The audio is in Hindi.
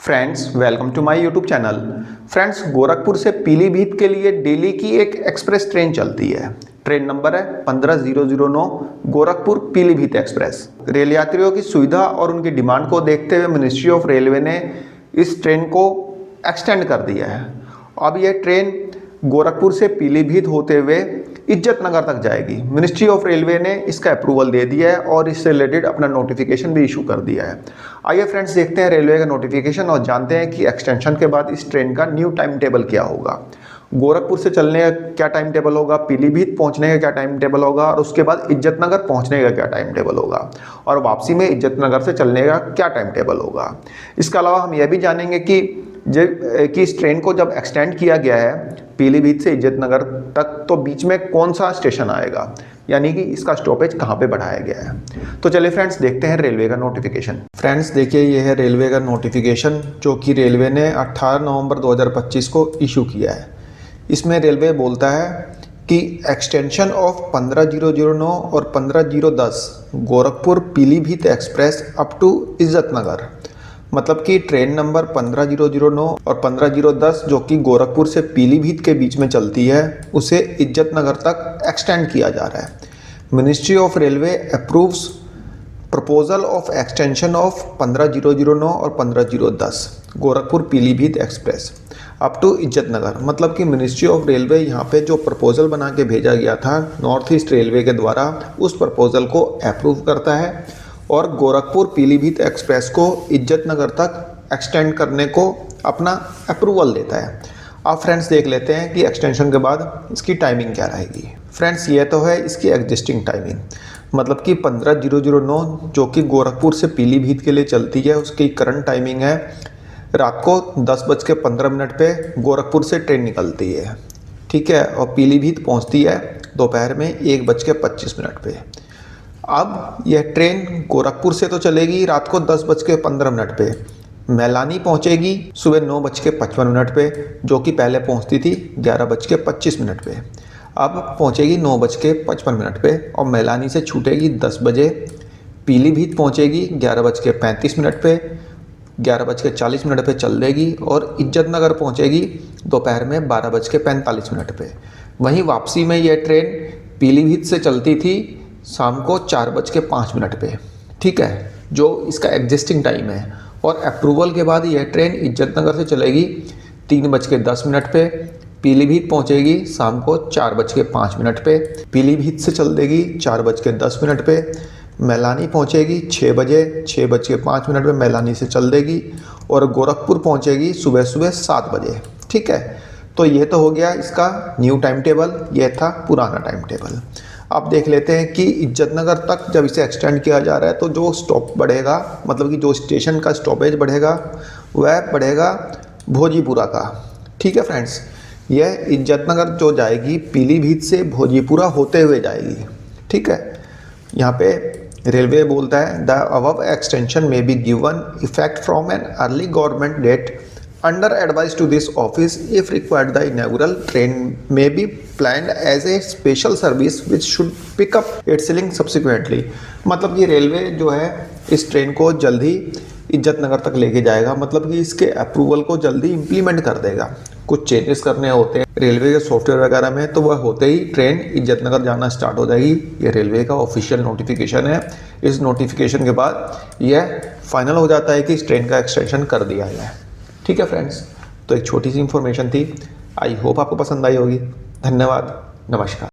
Friends welcome to my YouTube channel. Friends Gorakhpur से पीलीभीत के लिए डेली की एक एक्सप्रेस ट्रेन चलती है। ट्रेन नंबर है 15009 गोरखपुर पीलीभीत एक्सप्रेस। रेल यात्रियों की सुविधा और उनकी डिमांड को देखते हुए मिनिस्ट्री ऑफ रेलवे ने इस ट्रेन को एक्सटेंड कर दिया है। अब यह ट्रेन गोरखपुर से पीलीभीत होते हुए इज्जतनगर तक जाएगी। मिनिस्ट्री ऑफ रेलवे ने इसका अप्रूवल दे दिया है और इससे रिलेटेड अपना नोटिफिकेशन भी इशू कर दिया है। आइए फ्रेंड्स देखते हैं रेलवे का नोटिफिकेशन और जानते हैं कि एक्सटेंशन के बाद इस ट्रेन का न्यू टाइम टेबल क्या होगा। गोरखपुर से चलने का क्या टाइम टेबल होगा, पीलीभीत पहुंचने का क्या टाइम टेबल होगा और उसके बाद इज्जतनगर पहुंचने का क्या टाइम टेबल होगा और वापसी में इज्जतनगर से चलने का क्या टाइम टेबल होगा। इसके अलावा हम यह भी जानेंगे कि इस ट्रेन को जब एक्सटेंड किया गया है पीलीभीत से इज्जतनगर तक तो बीच में कौन सा स्टेशन आएगा, यानी कि इसका स्टॉपेज कहाँ पे बढ़ाया गया है। तो चलिए फ्रेंड्स देखते हैं रेलवे का नोटिफिकेशन। फ्रेंड्स देखिए ये है रेलवे का नोटिफिकेशन जो कि रेलवे ने 18 नवंबर 2025 को इशू किया है। इसमें रेलवे बोलता है कि एक्सटेंशन ऑफ 15009 और 15010 Gorakhpur Pilibhit express up to Izzatnagar, मतलब कि ट्रेन नंबर 15009 और 15010 जो कि गोरखपुर से पीलीभीत के बीच में चलती है उसे इज्जतनगर तक एक्सटेंड किया जा रहा है। Ministry of railway approves proposal of extension of 15009 और 15010 Gorakhpur Pilibhit express up to Izzatnagar, मतलब कि मिनिस्ट्री ऑफ रेलवे यहाँ पे जो प्रपोजल बना के भेजा गया था नॉर्थ ईस्ट रेलवे के द्वारा उस प्रपोजल को अप्रूव करता है और गोरखपुर पीलीभीत एक्सप्रेस को इज्जतनगर तक एक्सटेंड करने को अपना अप्रूवल देता है। अब फ्रेंड्स देख लेते हैं कि एक्सटेंशन के बाद इसकी टाइमिंग क्या रहेगी। फ्रेंड्स ये तो है इसकी एग्जिस्टिंग टाइमिंग, मतलब कि 15009 जो कि गोरखपुर से पीलीभीत के लिए चलती है उसकी करंट टाइमिंग है रात को 10:15 पे गोरखपुर से ट्रेन निकलती है, ठीक है, और पीलीभीत पहुँचती है दोपहर में 1:25 पे। अब यह ट्रेन गोरखपुर से तो चलेगी रात को 10:15 पे, मैलानी पहुंचेगी सुबह 9:55 पे जो कि पहले पहुंचती थी 11:25 पे। अब पहुंचेगी 9:55 पे और मैलानी से छूटेगी 10 बजे, पीलीभीत पहुंचेगी 11:35 पे, 11:40 पे चल देगी और इज्जतनगर पहुंचेगी दोपहर में 12:45 पे। वहीं वापसी में यह ट्रेन पीलीभीत से चलती थी शाम को 4:05 पे, ठीक है, जो इसका एग्जिस्टिंग टाइम है। और अप्रूवल के बाद यह ट्रेन इज्जतनगर से चलेगी 3:10 पे, पीलीभीत पहुंचेगी शाम को 4:05 पे, पीलीभीत से चल देगी 4:10 पे, मैलानी पहुंचेगी 6 बजे, 6:05 पे मैलानी से चल देगी और गोरखपुर पहुंचेगी सुबह सुबह 7 बजे, ठीक है। तो ये तो हो गया इसका न्यू टाइम टेबल, यह था पुराना टाइम टेबल। अब देख लेते हैं कि इज्जतनगर तक जब इसे एक्सटेंड किया जा रहा है तो जो स्टॉप बढ़ेगा, मतलब कि जो स्टेशन का स्टॉपेज बढ़ेगा वह बढ़ेगा भोजीपुरा का, ठीक है फ्रेंड्स। यह इज्जतनगर जो जाएगी पीलीभीत से भोजीपुरा होते हुए जाएगी, ठीक है। यहाँ पे रेलवे बोलता है द अबव एक्सटेंशन में be given effect from an early government date under advice to this office if required the inaugural train may be planned as a special service which should pick up its link subsequently, मतलब कि रेलवे जो है इस ट्रेन को जल्द ही इज्जतनगर तक लेके जाएगा, मतलब कि इसके अप्रूवल को जल्दी इम्प्लीमेंट कर देगा। कुछ चेंजेस करने होते हैं रेलवे के सॉफ्टवेयर वगैरह में तो वह होते ही ट्रेन इज्जतनगर जाना स्टार्ट हो जाएगी। ये रेलवे का ऑफिशियल नोटिफिकेशन है। इस नोटिफिकेशन के बाद यह फाइनल हो जाता है कि इस ट्रेन का एक्सटेंशन कर दिया जाए, ठीक है फ्रेंड्स। तो एक छोटी सी इन्फॉर्मेशन थी, आई होप आपको पसंद आई होगी। धन्यवाद, नमस्कार।